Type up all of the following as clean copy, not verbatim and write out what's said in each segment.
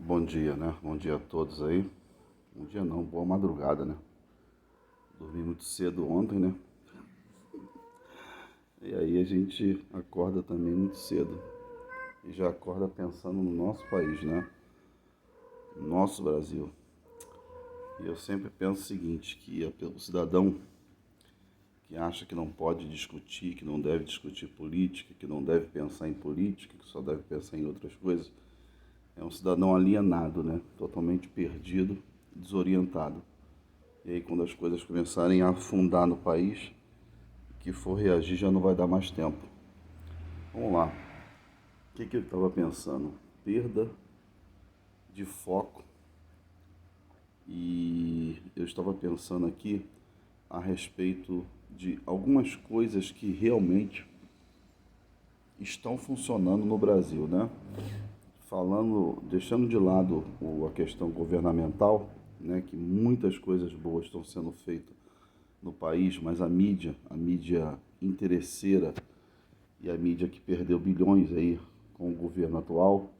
Bom dia, né? Bom dia a todos aí. Bom dia não, boa madrugada, né? Dormi muito cedo ontem, né? E aí a gente acorda também muito cedo. E já acorda pensando no nosso país, né? No nosso Brasil. E eu sempre penso o seguinte, que o cidadão que acha que não pode discutir, que não deve discutir política, que não deve pensar em política, que só deve pensar em outras coisas, é um cidadão alienado, né? Totalmente perdido, desorientado. E aí quando as coisas começarem a afundar no país, que for reagir já não vai dar mais tempo. Vamos lá. O que eu estava pensando? Perda de foco. E eu estava pensando aqui a respeito de algumas coisas que realmente estão funcionando no Brasil, né? Falando, deixando de lado a questão governamental, né, que muitas coisas boas estão sendo feitas no país, mas a mídia interesseira e a mídia que perdeu bilhões aí com o governo atual,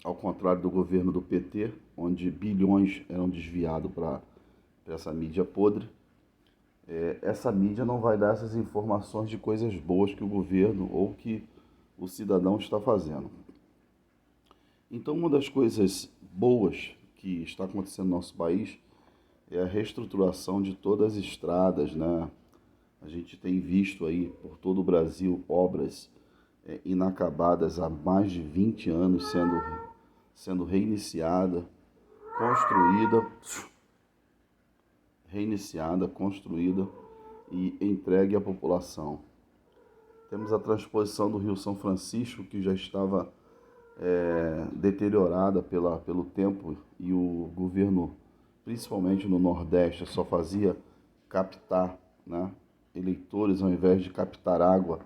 ao contrário do governo do PT, onde bilhões eram desviados para essa mídia podre, essa mídia não vai dar essas informações de coisas boas que o governo ou que o cidadão está fazendo. Então, uma das coisas boas que está acontecendo no nosso país é a reestruturação de todas as estradas, né? A gente tem visto aí por todo o Brasil obras inacabadas há mais de 20 anos sendo construída, construída e entregue à população. Temos a transposição do Rio São Francisco, que já estava deteriorada pelo tempo e o governo, principalmente no Nordeste, só fazia captar, né, eleitores ao invés de captar água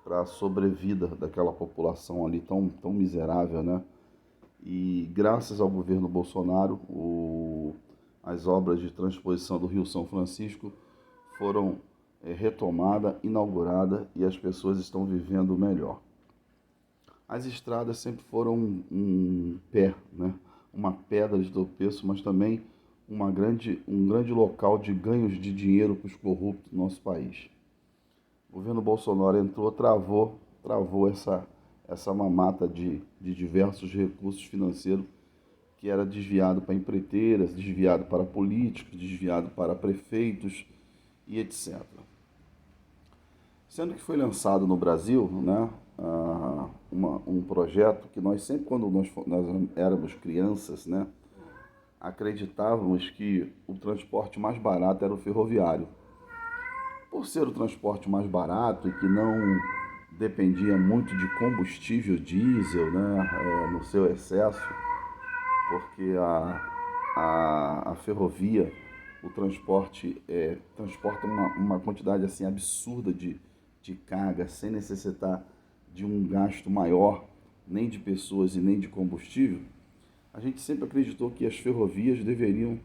para a sobrevida daquela população ali tão miserável, né? E graças ao governo Bolsonaro, as obras de transposição do Rio São Francisco foram retomadas, inauguradas e as pessoas estão vivendo melhor. As estradas sempre foram um pé, né? Uma pedra de tropeço, mas também um grande local de ganhos de dinheiro para os corruptos do nosso país. O governo Bolsonaro entrou, travou essa mamata de diversos recursos financeiros que era desviado para empreiteiras, desviado para políticos, desviado para prefeitos e etc. Sendo que foi lançado no Brasil, né, um projeto que nós sempre, quando nós éramos crianças, né, acreditávamos que o transporte mais barato era o ferroviário. Por ser o transporte mais barato e que não dependia muito de combustível diesel, né, no seu excesso, porque a ferrovia, o transporte, transporta uma quantidade assim absurda de carga sem necessitar de um gasto maior, nem de pessoas e nem de combustível. A gente sempre acreditou que as ferrovias deveriam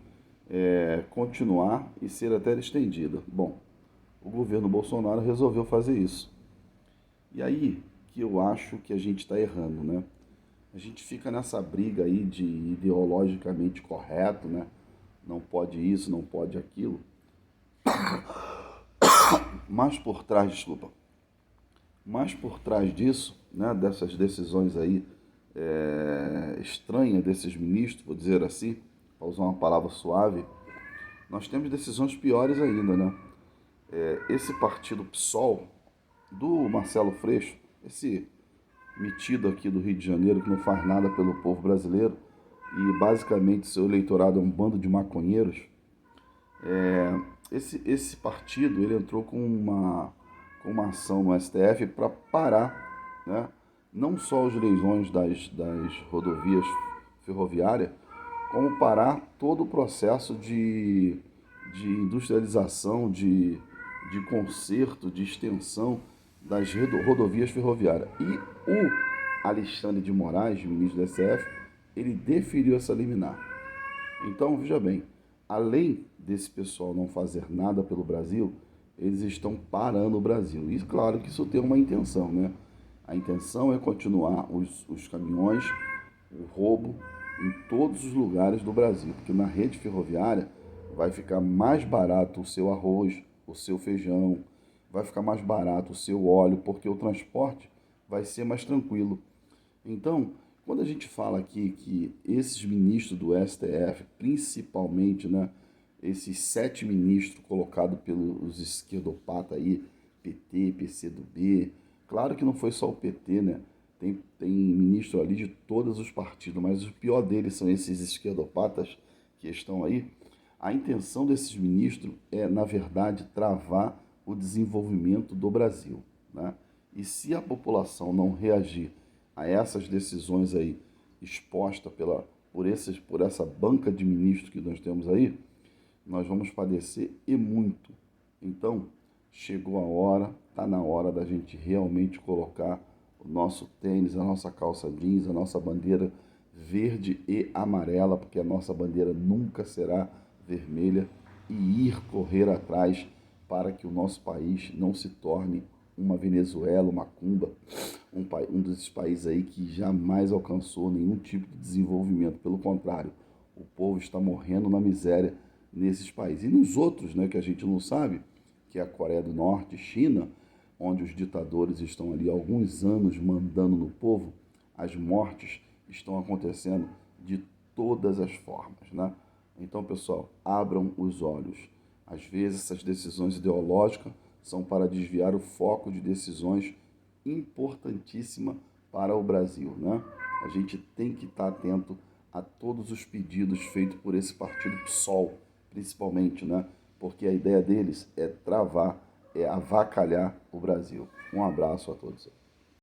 continuar e ser até estendidas. Bom, o governo Bolsonaro resolveu fazer isso. E aí que eu acho que a gente está errando, né? A gente fica nessa briga aí de ideologicamente correto, né? Não pode isso, não pode aquilo. Mas por trás, desculpa, mas por trás disso, né, dessas decisões aí estranhas desses ministros, vou dizer assim, para usar uma palavra suave, nós temos decisões piores ainda, né? Esse partido PSOL do Marcelo Freixo, esse metido aqui do Rio de Janeiro que não faz nada pelo povo brasileiro e basicamente seu eleitorado é um bando de maconheiros, esse partido ele entrou com uma ação no STF para parar, né, não só os leilões das rodovias ferroviárias, como parar todo o processo de industrialização, de conserto, de extensão das rodovias ferroviárias. E o Alexandre de Moraes, ministro do STF, ele deferiu essa liminar. Então, veja bem, além desse pessoal não fazer nada pelo Brasil, eles estão parando o Brasil. E claro que isso tem uma intenção, né? A intenção é continuar os caminhões, o roubo, em todos os lugares do Brasil, porque na rede ferroviária vai ficar mais barato o seu arroz, o seu feijão, vai ficar mais barato o seu óleo, porque o transporte vai ser mais tranquilo. Então, quando a gente fala aqui que esses ministros do STF, principalmente, né, esses 7 ministros colocados pelos esquerdopatas aí, PT, PCdoB, claro que não foi só o PT, né? Tem ministro ali de todos os partidos, mas o pior deles são esses esquerdopatas que estão aí. A intenção desses ministros é, na verdade, travar o desenvolvimento do Brasil, né? E se a população não reagir a essas decisões aí expostas por essa banca de ministros que nós temos aí, nós vamos padecer e muito. Então, chegou a hora, está na hora da gente realmente colocar o nosso tênis, a nossa calça jeans, a nossa bandeira verde e amarela, porque a nossa bandeira nunca será vermelha, e ir correr atrás para que o nosso país não se torne uma Venezuela, uma Cuba, um desses países aí que jamais alcançou nenhum tipo de desenvolvimento. Pelo contrário, o povo está morrendo na miséria nesses países. E nos outros, né, que a gente não sabe, que é a Coreia do Norte, China, onde os ditadores estão ali há alguns anos mandando no povo, as mortes estão acontecendo de todas as formas, né? Então, pessoal, abram os olhos. Às vezes, essas decisões ideológicas são para desviar o foco de decisões importantíssimas para o Brasil, né? A gente tem que estar atento a todos os pedidos feitos por esse partido PSOL, principalmente, né? Porque a ideia deles é travar, é avacalhar o Brasil. Um abraço a todos.